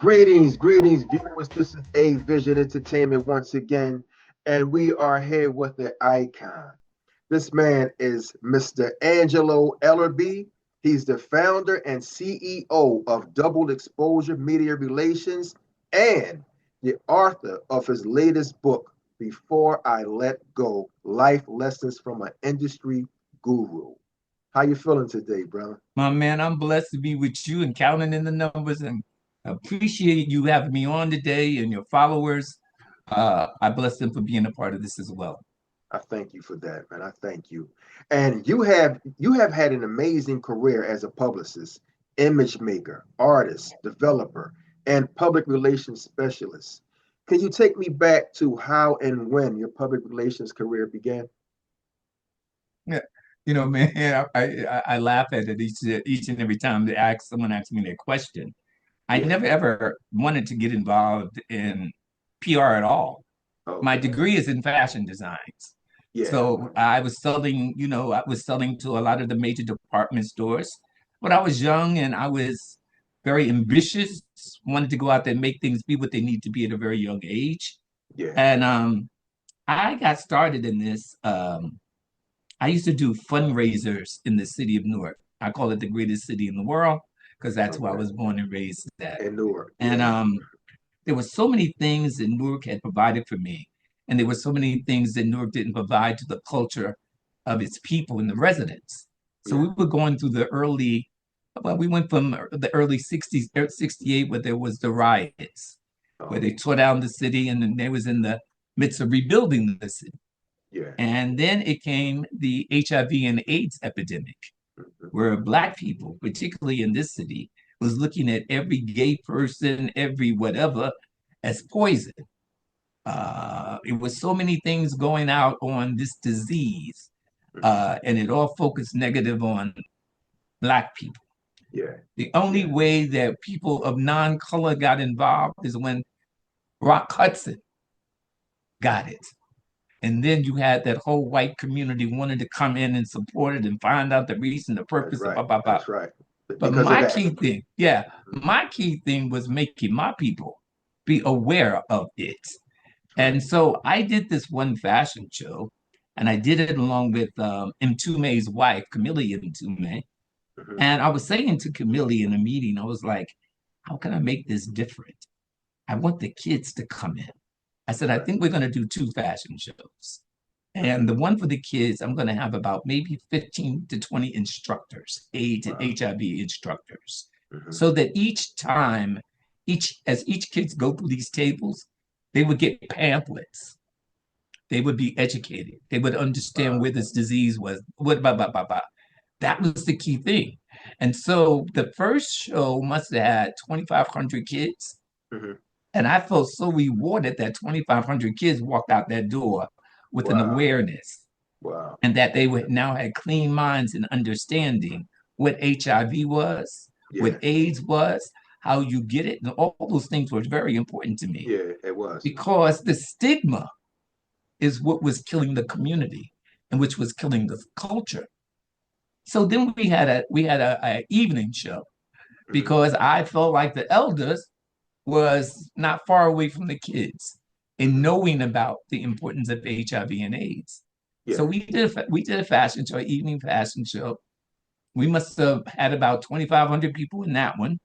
Greetings, viewers. This is A Vision Entertainment once again, and we are here with the icon. This man is Mr. Angelo Ellerbee. He's the founder and CEO of Double Exposure Media Relations and the author of his latest book, Before I Let Go: Life Lessons from an Industry Guru. How you feeling today, brother? My man, I'm blessed to be with you and counting in the numbers and appreciate you having me on today and your followers. I bless them for being a part of this as well. I thank you for that, man. I thank you. And you have had an amazing career as a publicist, image maker, artist, developer, and public relations specialist. Can you take me back to how and when your public relations career began? Yeah. Man, I laugh at it each and every time someone asks me that question. I Yeah. never ever wanted to get involved in PR at all. My Okay. degree is in fashion designs. Yeah. So I was selling to a lot of the major department stores. But I was young and I was very ambitious, wanted to go out there and make things be what they need to be at a very young age. Yeah. And I got started in this. I used to do fundraisers in the city of Newark. I call it the greatest city in the world because that's where I Okay. was born and raised at. In Newark. And Yeah. there were so many things that Newark had provided for me. And there were so many things that Newark didn't provide to the culture of its people and the residents. So Yeah. we were going through we went from the early 60s, 68, where there was the riots, where Oh, they tore down the city and then they was in the midst of rebuilding the city. yeah. And then it came the HIV and AIDS epidemic, Mhm. where Black people, particularly in this city, was looking at every gay person, every whatever, as poison. It was so many things going out on this disease, Mhm. and it all focused negative on Black people. Yeah. The only Yeah. way that people of non-color got involved is when Rock Hudson got it. And then you had that whole white community wanted to come in and support it and find out the reason, the That's purpose, of right. blah, blah, blah. That's right. But Because of my that. key thing, yeah, Mhm. my key thing was making my people be aware of it. That's right. And so I did this one fashion show, and I did it along with Mtume's wife, Camille Mtume. Mhm. And I was saying to Camille in a meeting, I was like, how can I make this different? I want the kids to come in. I said, I Right. think we're going to do two fashion shows. And Mhm. the one for the kids, I'm going to have about maybe 15 to 20 instructors, AIDS and Wow. HIV instructors, Mhm. so that each time, as each kids go through these tables, they would get pamphlets. They would be educated. They would understand Wow. where this disease was. What, blah, blah, blah, blah. That was the key thing. And so the first show must have had 2,500 kids. Mhm. And I felt so rewarded that 2,500 kids walked out that door with an Wow. awareness Wow. and that they would now had clean minds and understanding what HIV was, what Yeah. AIDS was, how you get it. And all those things were very important to me Yeah, it was. because the stigma is what was killing the community and which was killing the culture. So then we had a evening show Mhm. because I felt like the elders was not far away from the kids in Mhm. knowing about the importance of HIV and AIDS. So Yeah. we did a fashion show, an evening fashion show. We must have had about 2,500 people in that one.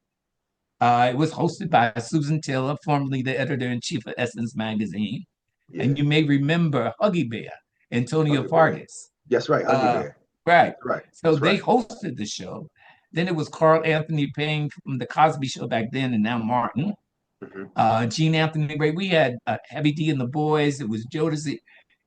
It was hosted by Susan Taylor, formerly the editor in chief of Essence magazine, and Yeah. you may remember Huggy Bear, Antonio Huggy Bear. Fargas. That's right. Huggy Uh, Bear. right. That's right. So That's they right. hosted the show. Then it was Carl Anthony Payne from the Cosby Show back then, and now Martin. Mhm. Gene Anthony Ray. We had Heavy D and the Boys. It was Jodeci.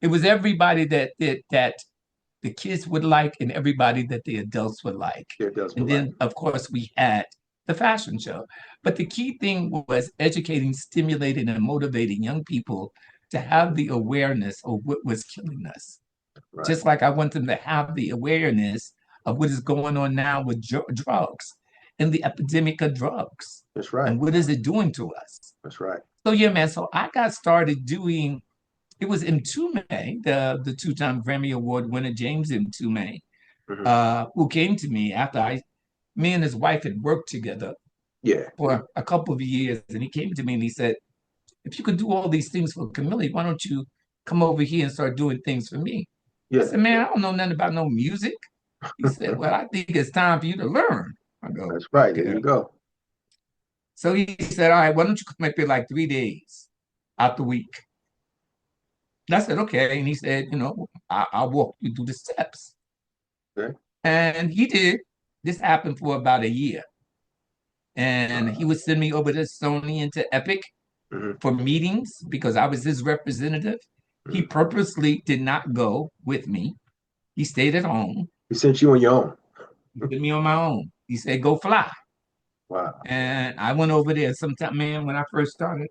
It was everybody that the kids would like and everybody that the adults would like. It does for And life. then, of course, we had the fashion show. But the key thing was educating, stimulating, and motivating young people to have Mhm. the awareness of what was killing us. Right. Just like I want them to have the awareness of what is going on now with drugs and the epidemic of drugs That's right. and what is it doing to us. That's right. So yeah, man. So I got started doing. It was Mtume, the two-time Grammy Award winner James Mtume, Mhm. who came to me after me and his wife had worked together Yeah. for a couple of years. And he came to me and he said, if you could do all these things for Camille, why don't you come over here and start doing things for me? I Yeah. said, man, I don't know nothing about no music. He said, well, I think it's time for you to learn. I go, That's right. There okay. you go. So he said, all right, why don't you come up here like 3 days out the week? And I said, okay. And he said, I'll walk you through the steps. Okay. And he did. This happened for about a year. And he would send me over to Sony and to Epic for meetings because I was his representative. He purposely did not go with me. He stayed at home. He sent you on your own. He put me on my own. He said, go fly. Wow. And I went over there sometime, man, when I first started,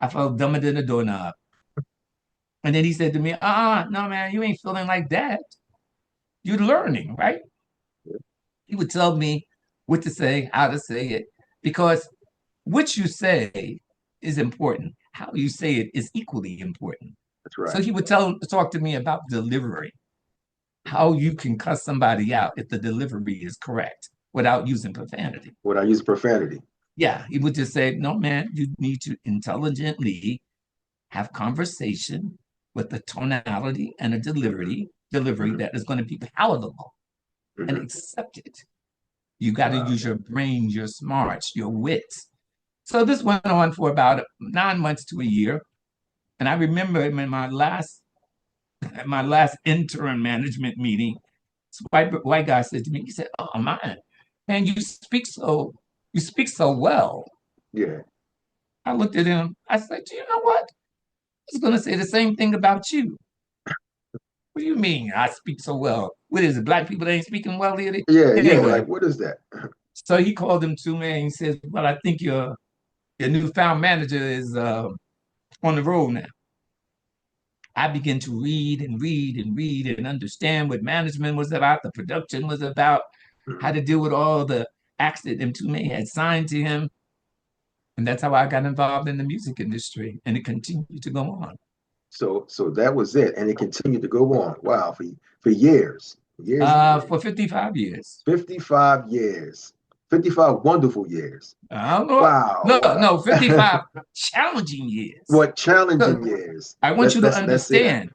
I felt dumber than a doorknob. And then he said to me, no, man, you ain't feeling like that. You're learning, right? He would tell me what to say, how to say it, because what you say is important. How you say it is equally important. That's right. So he would talk to me about delivery, how you can cuss somebody out if the delivery is correct without using profanity. Without using profanity. Yeah, he would just say, no, man, you need to intelligently have conversation with a tonality and a delivery that is going to be palatable and accepted. You got to use your brain, your smarts, your wits. So this went on for about 9 months to a year. And I remember in my last interim management meeting, this white guy said to me, he said, oh man, you speak so well. Yeah. I looked at him. I said, do you know what? I was going to say the same thing about you. What do you mean I speak so well? What is it? Black people ain't speaking well here? Yeah, anyway, like what is that? So he called him to me and he says, well, I think your newfound manager is on the road now. I began to read and understand what management was about, the production was about, how to deal with all the acts that Mtume had signed to him. And that's how I got involved in the music industry, and it continued to go on. So that was it, and it continued to go on. Wow, for years. For 55 years. 55 years. 55 wonderful years. I don't know. Wow. No, 55 challenging years. What challenging years? I want you to understand.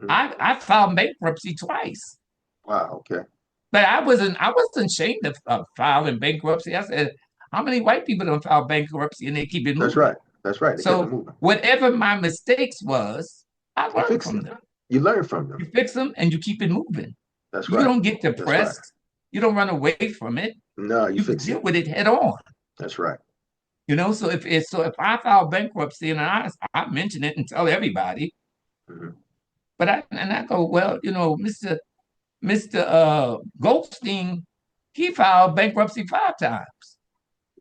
I filed bankruptcy twice. Wow, okay. But I wasn't ashamed of filing bankruptcy. I said, how many white people don't file bankruptcy and they keep it moving? That's right. So whatever my mistakes was, I learned from them. You learn from them. You fix them and you keep it moving. That's right. You don't get depressed. Right. You don't run away from it. No, you fix deal with it head on. That's right. So if I file bankruptcy and I mention it and tell everybody, but I go, well, Mr. Goldstein, he filed bankruptcy 5 times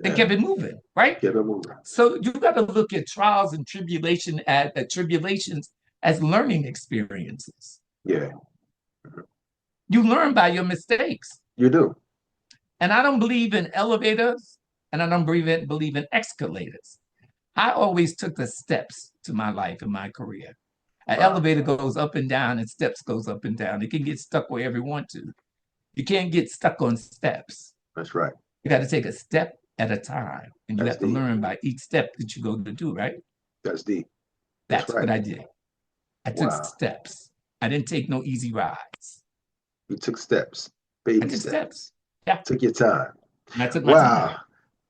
and kept it moving, right? Kept it moving. So you got to look at trials and tribulations as learning experiences. Yeah. You learn by your mistakes. You do. And I don't believe in elevators, and I don't believe in escalators. I always took the steps to my life and my career. An elevator goes up and down, and steps goes up and down. It can get stuck wherever you want to. You can't get stuck on steps. That's right. You got to take a step at a time, and you have to learn by each step that you go to do, right? That's deep. That's what I did. I took steps. I didn't take no easy rides. You took steps, baby steps. Yeah. Took your time. I took my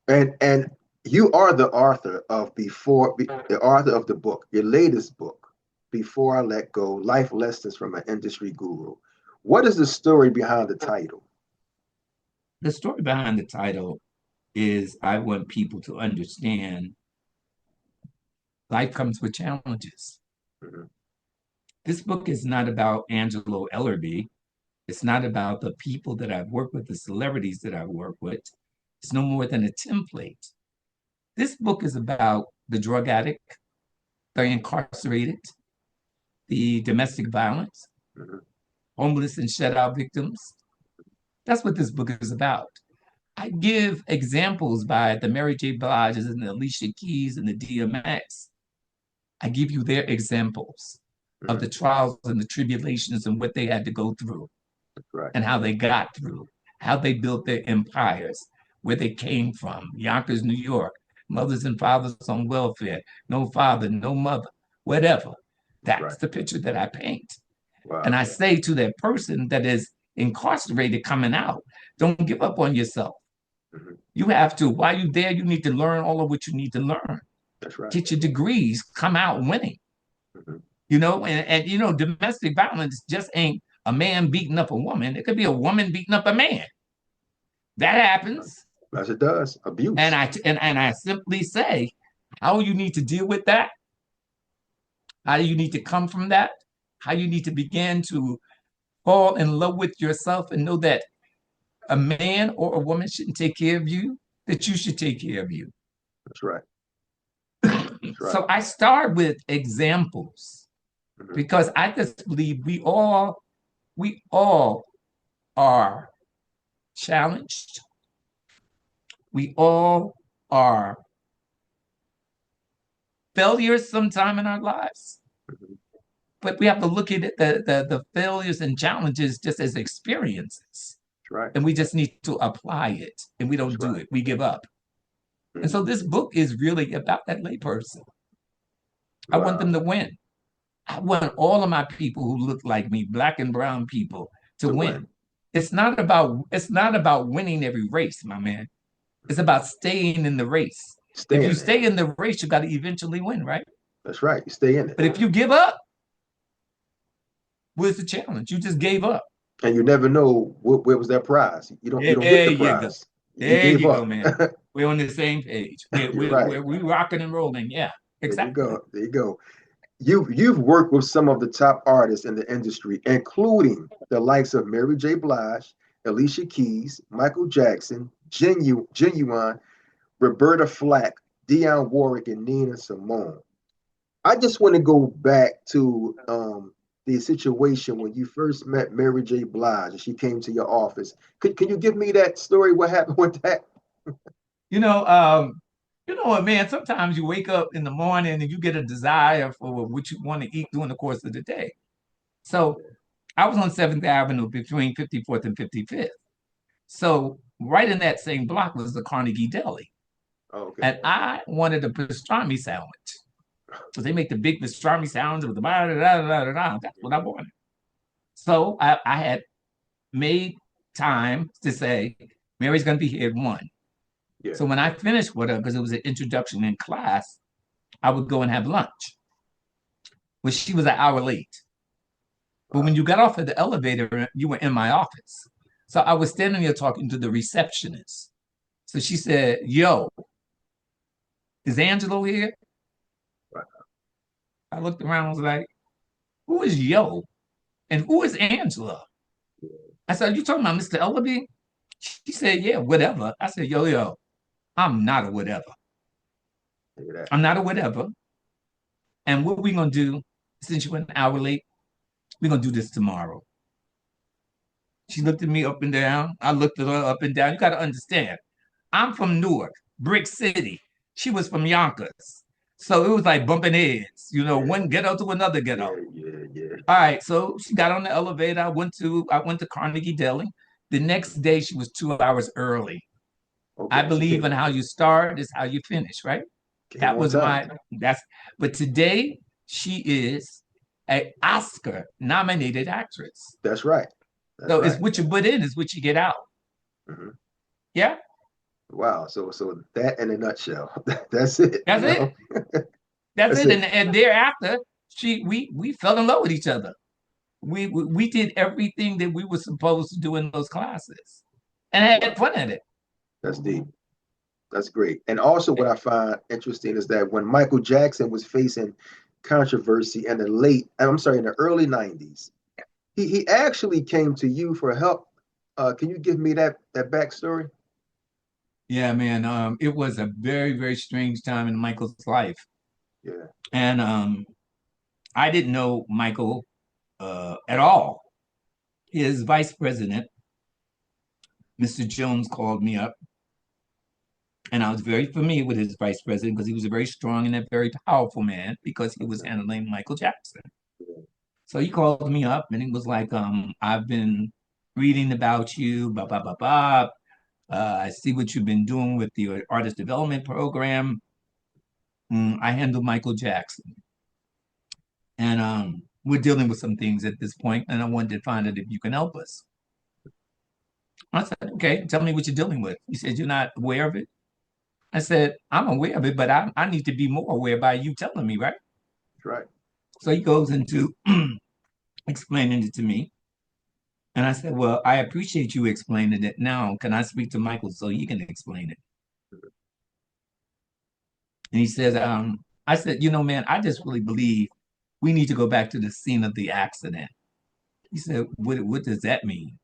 time. And you are the author of the book, your latest book, Before I Let Go, Life Lessons from an Industry Guru. What is the story behind the title? The story behind the title is I want people to understand life comes with challenges. This book is not about Angelo Ellerbee. It's not about the people that I've worked with, the celebrities that I've worked with. It's no more than a template. This book is about the drug addict, the incarcerated, the domestic violence, homeless and shut-out victims. That's what this book is about. I give examples by the Mary J. Bliges and the Alicia Keys and the DMX. I give you their examples of the trials and the tribulations and what they had to go through. And how they got through, how they built their empires, where they came from. Yonkers, New York, mothers and fathers on welfare, no father, no mother, whatever. That's the picture that I paint. Wow. And I say to that person that is incarcerated coming out, don't give up on yourself. You have to, while you're there, you need to learn all of what you need to learn. That's right. Get your degrees, come out winning. You know, and you know, domestic violence just ain't a man beating up a woman. It could be a woman beating up a man. That happens. As it does, abuse. And I simply say, how you need to deal with that, how you need to come from that, how you need to begin to fall in love with yourself and know that a man or a woman shouldn't take care of you, that you should take care of you. That's right. That's right. So I start with examples because I just believe we all are challenged. We all are failures sometime in our lives. But we have to look at it, the failures and challenges just as experiences. Right. And we just need to apply it. And we don't do it. We give up. And so this book is really about that layperson. I want them to win. I want all of my people who look like me, Black and brown people, to win. It's not about winning every race, my man. It's about staying in the race. If you stay in the race, you got to eventually win, right? That's right. You stay in it. But if you give up, where's the challenge? You just gave up. And you never know where was that prize. You don't get the prize. There you go, man. We're on the same page. We're rocking and rolling. Yeah, exactly. There you go. You've worked with some of the top artists in the industry, including the likes of Mary J. Blige, Alicia Keys, Michael Jackson, Ginuwine, Roberta Flack, Dionne Warwick, and Nina Simone. I just want to go back to the situation when you first met Mary J. Blige and she came to your office. Can you give me that story? What happened with that? You know what, man, sometimes you wake up in the morning and you get a desire for what you want to eat during the course of the day. So I was on 7th Avenue between 54th and 55th. So right in that same block was the Carnegie Deli. Okay. And I wanted a pastrami sandwich. So they make the big pastrami sandwich with the da-da-da-da-da-da. That's what I wanted. So I had made time to say, Mary's going to be here at 1. Yeah. So when I finished with her, because it was an introduction in class, I would go and have lunch. Well, she was an hour late. But when you got off at the elevator, you were in my office. So I was standing there talking to the receptionist. So she said, yo, is Angelo here? I looked around and was like, who is yo? And who is Angelo? I said, are you talking about Mr. Ellerbee? She said, yeah, whatever. I said, yo, I'm not a whatever. I'm not a whatever. And what we're going to do, since you went an hour late, we're going to do this tomorrow. She looked at me up and down. I looked at her up and down. You got to understand, I'm from Newark, Brick City. She was from Yonkers. So it was like bumping heads, one ghetto to another ghetto. Yeah. All right, so she got on the elevator. I went to Carnegie Deli. The next day, she was 2 hours early. Okay, I believe in how you start is how you finish, right? That was but today she is an Oscar-nominated actress. That's right. It's what you put in is what you get out. Mm-hmm. Yeah. Wow. So that in a nutshell. That's it. That's it. That's it. And thereafter, we fell in love with each other. We did everything that we were supposed to do in those classes, and had fun at it. That's deep. That's great. And also, what I find interesting is that when Michael Jackson was facing controversy in the early '90s, he actually came to you for help. Can you give me that backstory? Yeah, man. It was a very, very strange time in Michael's life. Yeah. And I didn't know Michael at all. His vice president, Mr. Jones, called me up. And I was very familiar with his vice president because he was a very strong and a very powerful man because he was handling Michael Jackson. So he called me up and he was like, I've been reading about you, blah, blah, blah, blah. I see what you've been doing with the artist development program. I handle Michael Jackson. And we're dealing with some things at this point, and I wanted to find out if you can help us. I said, okay, tell me what you're dealing with. He said, you're not aware of it? I said, I'm aware of it, but I need to be more aware by you telling me, right? That's right. So he goes into explaining it to me. And I said, well, I appreciate you explaining it. Now, can I speak to Michael so he can explain it? And he says, I said, man, I just really believe we need to go back to the scene of the accident. He said, what does that mean?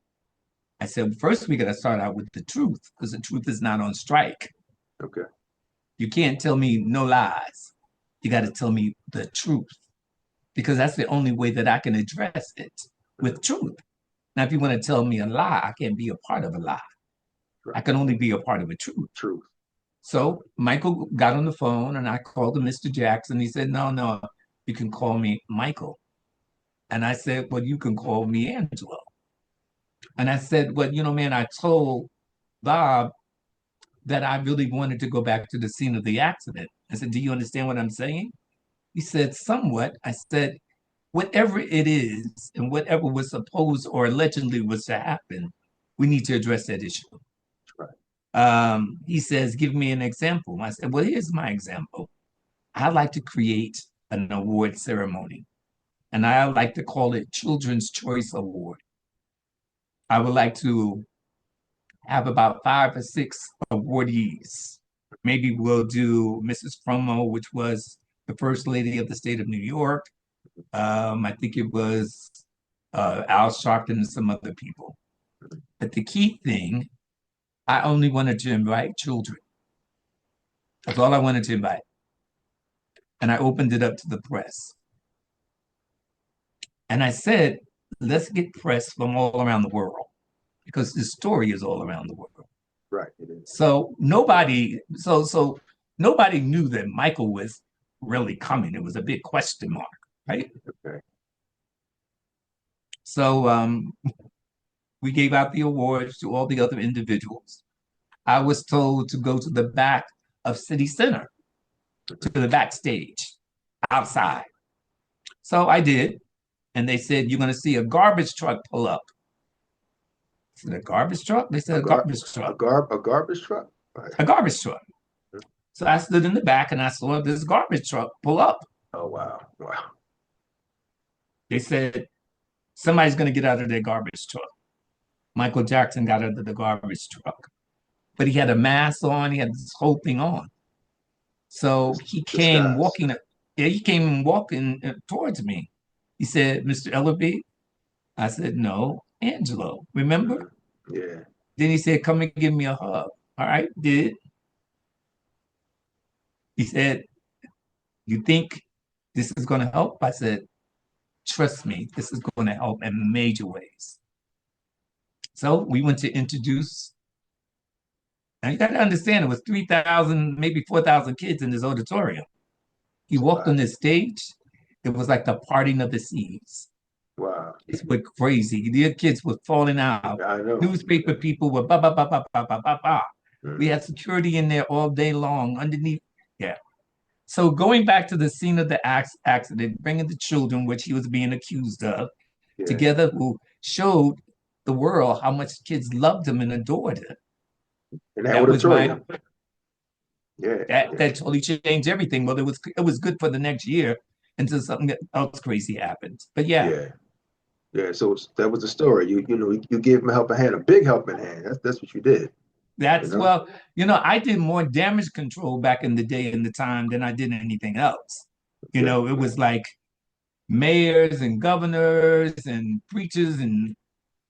I said, first, we got to start out with the truth because the truth is not on strike. Okay. You can't tell me no lies. You got to tell me the truth because that's the only way that I can address it with truth. Now, if you want to tell me a lie, I can't be a part of a lie. Right. I can only be a part of a truth. Truth. So Michael got on the phone and I called him Mr. Jackson. He said, no, you can call me Michael. And I said, well, you can call me Angelo. And I said, well, man, I told Bob that I really wanted to go back to the scene of the accident. I said, do you understand what I'm saying? He said, somewhat. I said, whatever it is and whatever was supposed or allegedly was to happen, we need to address that issue. Right. He says, give me an example. I said, well, here's my example. I like to create an award ceremony, and I like to call it Children's Choice Award. I would like to have about 5 or 6 awardees. Maybe we'll do Mrs. Promo, which was the first lady of the state of New York. I think it was Al Sharpton and some other people. But the key thing, I only wanted to invite children. That's all I wanted to invite. And I opened it up to the press. And I said, let's get press from all around the world because this story is all around the world. Right. It is. So nobody knew that Michael was really coming. It was a big question mark, right? Okay. So we gave out the awards to all the other individuals. I was told to go to the back of City Center, to the backstage, outside. So I did. And they said, you're going to see a garbage truck pull up. I said, a garbage truck? They said, a garbage truck. A garbage truck? Right. A garbage truck. So I stood in the back and I saw this garbage truck pull up. Oh, wow. Wow. They said, somebody's going to get out of their garbage truck. Michael Jackson got out of the garbage truck. But he had a mask on. He had this whole thing on. So he came walking. Yeah, he came walking towards me. He said, Mr. Ellerbee? I said, no, Angelo, remember? Yeah. Then he said, come and give me a hug. All right, did. He said, you think this is going to help? I said, trust me, this is going to help in major ways. So we went to introduce. Now you got to understand, it was 3,000, maybe 4,000 kids in this auditorium. He walked on this stage. It was like the parting of the seas. Wow. It was crazy. The kids were falling out. I know. Newspaper people were ba ba ba ba ba ba ba ba. We had security in there all day long underneath. Yeah. So going back to the scene of the accident, bringing the children, which he was being accused of, together, who showed the world how much kids loved him and adored him. And that was my. That totally changed everything. Well, it was good for the next year until something else crazy happened. But yeah. So that was the story. You gave him a helping hand, a big helping hand. That's what you did. Well, I did more damage control back in the day and the time than I did anything else. It was like mayors and governors and preachers and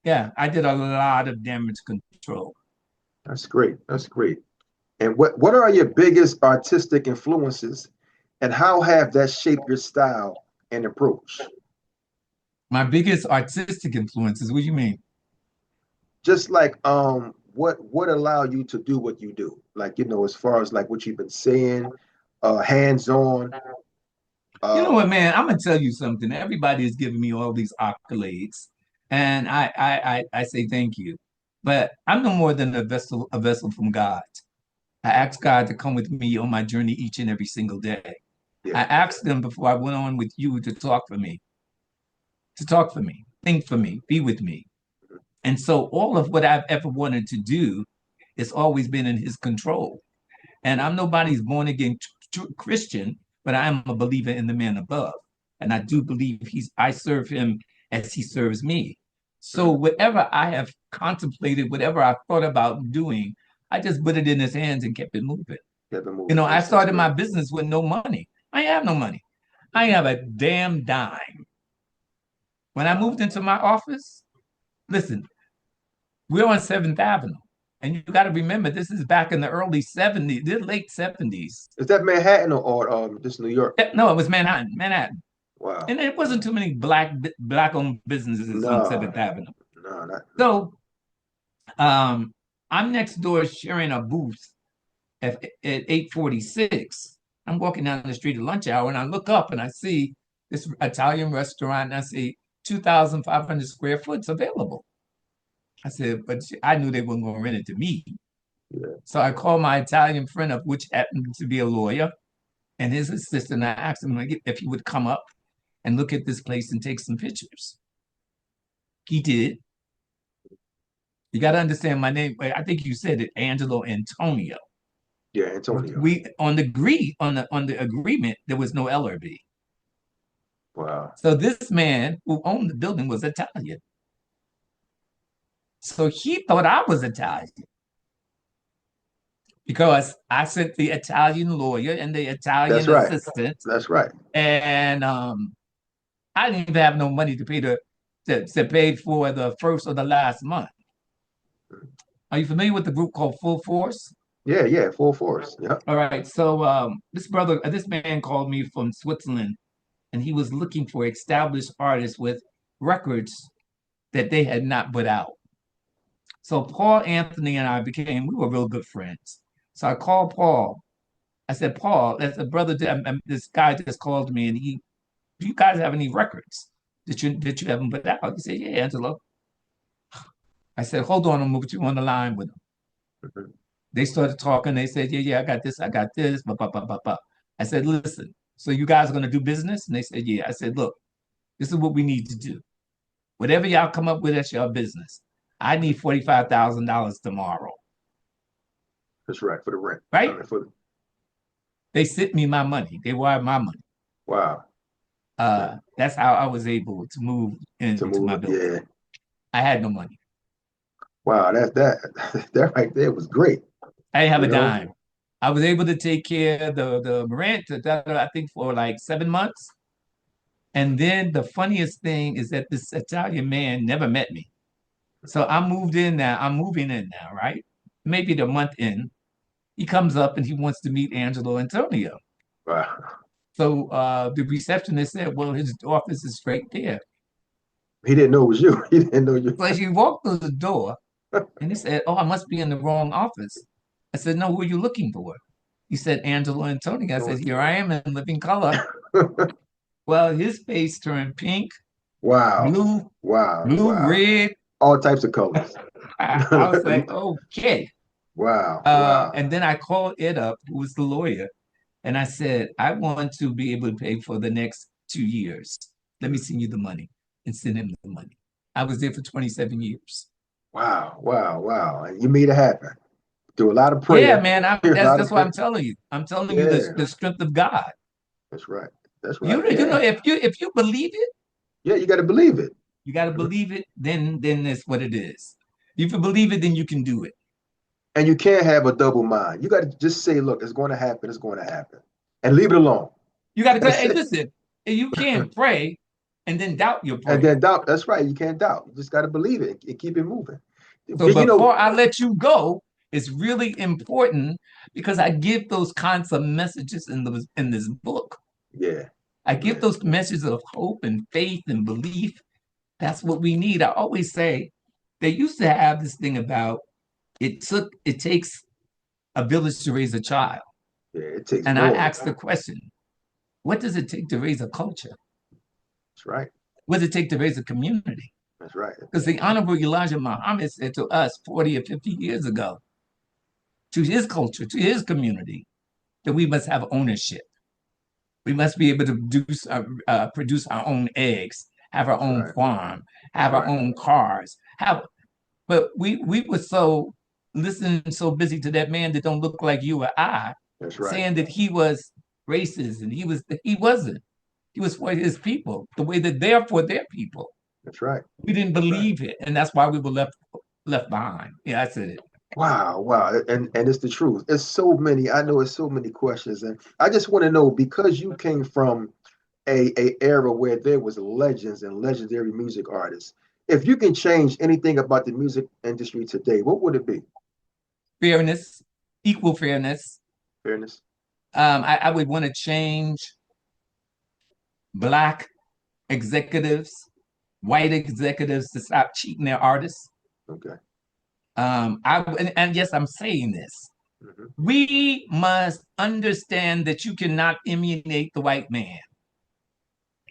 I did a lot of damage control. That's great. That's great. And what are your biggest artistic influences, and how have that shaped your style and approach? My biggest artistic influences, what do you mean? Just like what allowed you to do what you do? Like, as far as like what you've been saying, hands-on. You know what, man? I'm gonna tell you something. Everybody is giving me all these accolades, and I say thank you. But I'm no more than a vessel from God. I asked God to come with me on my journey each and every single day. I Yeah. asked him before I went on with you to talk for me, think for me, be with me. And so all of what I've ever wanted to do has always been in his control. And I'm nobody's born again Christian, but I am a believer in the man above. And I do believe I serve him as he serves me. So whatever I have contemplated, whatever I thought about doing, I just put it in his hands and kept it moving. Kept it moving. You know, I started my business with no money. I have no money. I have a damn dime. When I moved into my office, listen, we're on 7th Avenue. And you got to remember, this is back in the early 70s, the late 70s. Is that Manhattan or just New York? No, it was Manhattan. Wow. And there wasn't too many black-owned businesses on 7th Avenue. No, not. So I'm next door sharing a booth at 846. I'm walking down the street at lunch hour and I look up and I see this Italian restaurant and I see 2,500 square foot available. I said, but I knew they weren't going to rent it to me. Yeah. So I called my Italian friend up, which happened to be a lawyer, and his assistant. I asked him if he would come up and look at this place and take some pictures. He did. You got to understand my name. I think you said it, Angelo Antonio. Yeah, Antonio. We on the agreement there was no Ellerbee. Wow. So this man who owned the building was Italian. So he thought I was Italian because I sent the Italian lawyer and the Italian assistant. That's right. And I didn't even have no money to pay for the first or the last month. Are you familiar with the group called Full Force? Yeah, Full Force. Yeah. All right. So this man called me from Switzerland, and he was looking for established artists with records that they had not put out. So Paul Anthony and we were real good friends. So I called Paul. I said, Paul, that's a brother. This guy just called me, and do you guys have any records that you haven't put out? He said, yeah, Angelo. I said, hold on, I'm gonna put you on the line with them. They started talking. They said, yeah, I got this. Blah, blah, blah, blah, blah. I said, listen, so you guys are gonna do business? And they said, yeah. I said, look, this is what we need to do. Whatever y'all come up with, that's your business. I need $45,000 tomorrow. That's right, for the rent. Right? They sent me my money. They wired my money. Wow. That's how I was able to move into my building. Yeah. I had no money. Wow, that right there was great. I didn't have a dime. I was able to take care of the rent, I think, for like 7 months. And then the funniest thing is that this Italian man never met me. So I'm moving in now, right? Maybe the month in. He comes up and he wants to meet Angelo Antonio. Wow. So the receptionist said, well, his office is straight there. He didn't know it was you. He didn't know you. So she walked through the door and he said, oh, I must be in the wrong office. I said, no, who are you looking for? He said, Angelo Antonio. I said, here I am in living color. Well, his face turned pink. Wow. Blue. Wow. Blue, wow. red. All types of colors. I was like, okay. Wow. Wow. And then I called Ed up, who was the lawyer, and I said, I want to be able to pay for the next 2 years. Let me send you the money, and send him the money. I was there for 27 years. Wow. And you made it happen. Through a lot of prayer. Yeah, man. That's what I'm telling you. I'm telling you the strength of God. That's right. You know, if you believe it. Yeah, you got to believe it. You got to believe it, then that's what it is. If you believe it, then you can do it. And you can't have a double mind. You got to just say, look, it's going to happen. It's going to happen. And leave it alone. You got to, hey, listen, you can't pray and then doubt your prayer. And then doubt. That's right. You can't doubt. You just got to believe it and keep it moving. So before I let you go, it's really important because I give those kinds of messages in this book. Yeah. I give those messages of hope and faith and belief. That's what we need. I always say they used to have this thing about it takes a village to raise a child. Yeah, it takes. And I ask the question, what does it take to raise a culture? That's right. What does it take to raise a community? That's right. Because the Honorable Elijah Muhammad said to us 40 or 50 years ago, to his culture, to his community, that we must have ownership. We must be able to produce our own eggs, have our own farm, have our own cars. But we were so listening, so busy to that man that don't look like you or I, saying that he was racist, and he wasn't. He was for his people, the way that they're for their people. That's right. We didn't believe it, and that's why we were left behind. Yeah, I said it. Wow, wow. And it's the truth. It's so many, I know it's so many questions. And I just want to know, because you came from a era where there was legends and legendary music artists, if you can change anything about the music industry today, what would it be? Fairness, equal fairness. Fairness. I would want to change Black executives, white executives to stop cheating their artists. Okay. And yes, I'm saying this. Mm-hmm. We must understand that you cannot emulate the white man.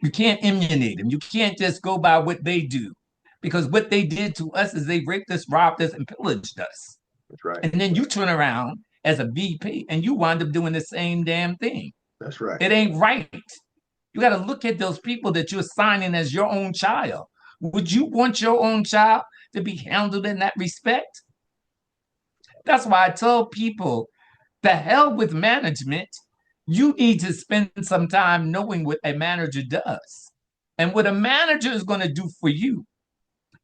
You can't emulate them. You can't just go by what they do, because what they did to us is they raped us, robbed us, and pillaged us. That's right. And then you turn around as a VP and you wind up doing the same damn thing. That's right. It ain't right. You got to look at those people that you're signing as your own child. Would you want your own child to be handled in that respect? That's why I tell people, the hell with management. You need to spend some time knowing what a manager does. And what a manager is going to do for you,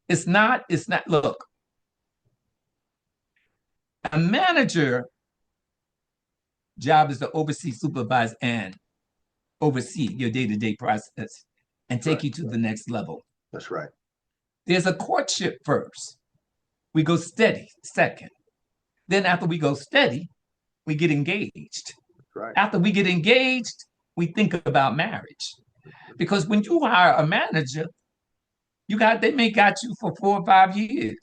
it's not, look, a manager job is to oversee, supervise, and oversee your day-to-day process and take you to the next level. That's right. There's a courtship first. We go steady second. Then after we go steady, we get engaged. Right. After we get engaged, we think about marriage. Because when you hire a manager, they may got you for 4 or 5 years.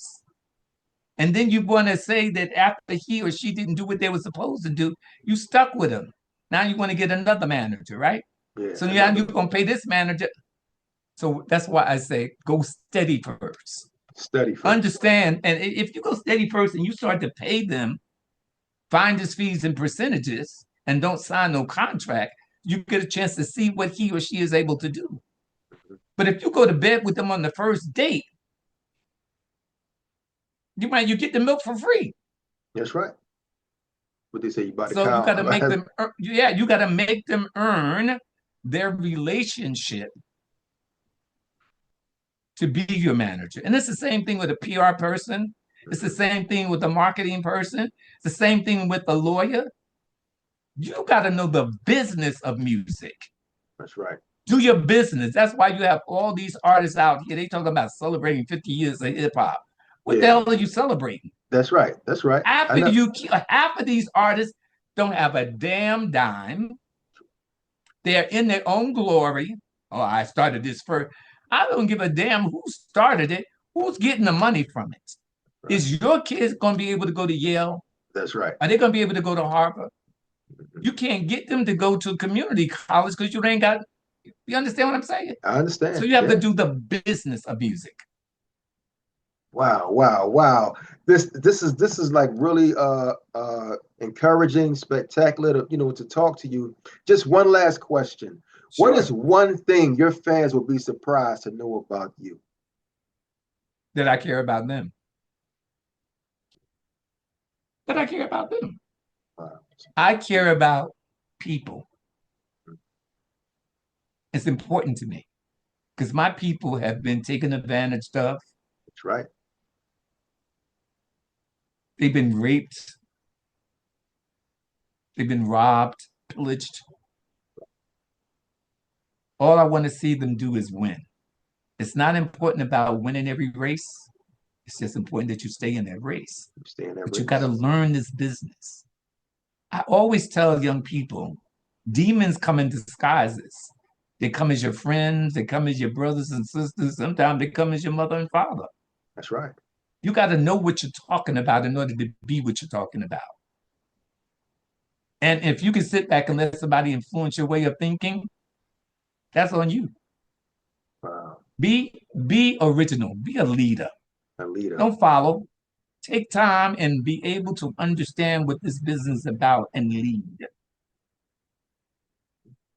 And then you want to say that after he or she didn't do what they were supposed to do, you stuck with them. Now you want to get another manager, right? Yeah, so now you're going to pay this manager. So that's why I say go steady first. Steady first. Understand. And if you go steady first and you start to pay them finder's fees and percentages and don't sign no contract, you get a chance to see what he or she is able to do. But if you go to bed with them on the first date, you get the milk for free. That's right. What they say, you buy the cow. So you got to make them, you got to make them earn their relationship to be your manager. And it's the same thing with a PR person. It's the same thing with a marketing person. It's the same thing with a lawyer. You got to know the business of music. That's right. Do your business. That's why you have all these artists out here. They talk about celebrating 50 years of hip hop. What the hell are you celebrating? That's right. That's right. Half of these artists don't have a damn dime. They're in their own glory. Oh, I started this first. I don't give a damn who started it. Who's getting the money from it? Right. Is your kids going to be able to go to Yale? That's right. Are they going to be able to go to Harvard? You can't get them to go to community college because you ain't got. You understand what I'm saying? I understand. So you have to do the business of music. Wow, wow, wow. This is like really encouraging, spectacular to talk to you. Just one last question. Sure. What is one thing your fans will be surprised to know about you? That I care about them. That I care about them. Wow. I care about people. It's important to me because my people have been taken advantage of. That's right. They've been raped. They've been robbed, pillaged. All I want to see them do is win. It's not important about winning every race. It's just important that you stay in that race. You got to learn this business. I always tell young people, demons come in disguises. They come as your friends. They come as your brothers and sisters. Sometimes they come as your mother and father. That's right. You got to know what you're talking about in order to be what you're talking about. And if you can sit back and let somebody influence your way of thinking, that's on you. Wow. Be original. Be a leader. A leader. Don't follow. Take time and be able to understand what this business is about and lead.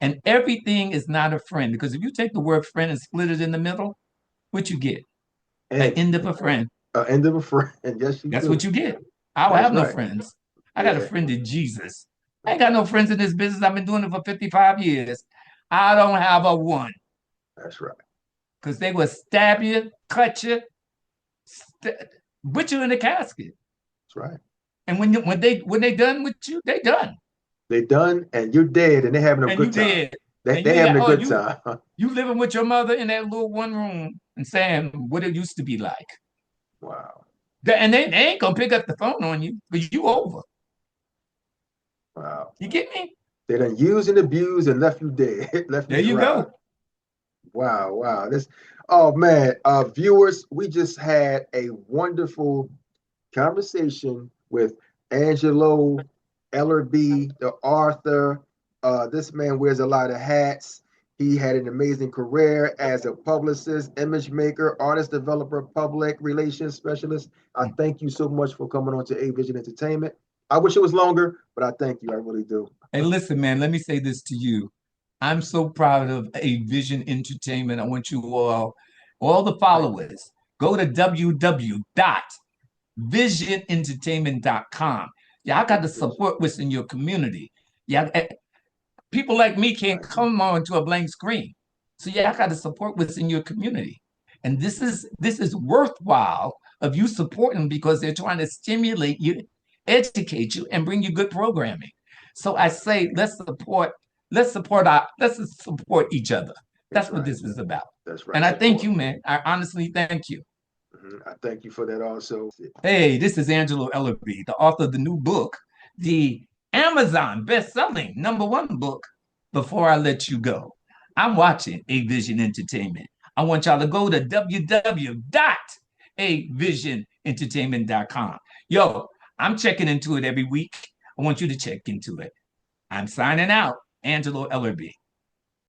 And everything is not a friend, because if you take the word friend and split it in the middle, what you get? An end of a friend. An end of a friend. Yes, that's what you get. I don't have no friends. I got a friend in Jesus. I ain't got no friends in this business. I've been doing it for 55 years. I don't have a one. That's right. Because they will stab you, cut you, put you in the casket. That's right. And when they done with you, they done. They done, and you're dead, and they're having a good time. They having a good time. You living with your mother in that little one room and saying what it used to be like. Wow. And they ain't gonna pick up the phone on you, because you over. Wow. You get me? They done used and abused and left you dead. There you go. Wow, wow. Oh man, viewers, we just had a wonderful conversation with Angelo Ellerbee, the author. This man wears a lot of hats. He had an amazing career as a publicist, image maker, artist developer, public relations specialist. I thank you so much for coming on to A Vision Entertainment. I wish it was longer, but I thank you. I really do. Hey, listen, man, let me say this to you. I'm so proud of A Vision Entertainment. I want you all the followers, go to www.visionentertainment.com. Y'all got to support what's in your community. Yeah, people like me can't come on to a blank screen. So y'all got to support what's in your community. And this is worthwhile of you supporting, because they're trying to stimulate you, educate you, and bring you good programming. So I say, let's support each other. That's what this is about. That's right. And I thank you, man. I honestly thank you. I thank you for that also. Hey, this is Angelo Ellerbee, the author of the new book, the Amazon best-selling #1 book, Before I Let You Go. I'm watching A Vision Entertainment. I want y'all to go to www.avisionentertainment.com. Yo, I'm checking into it every week. I want you to check into it. I'm signing out. Angelo Ellerbee.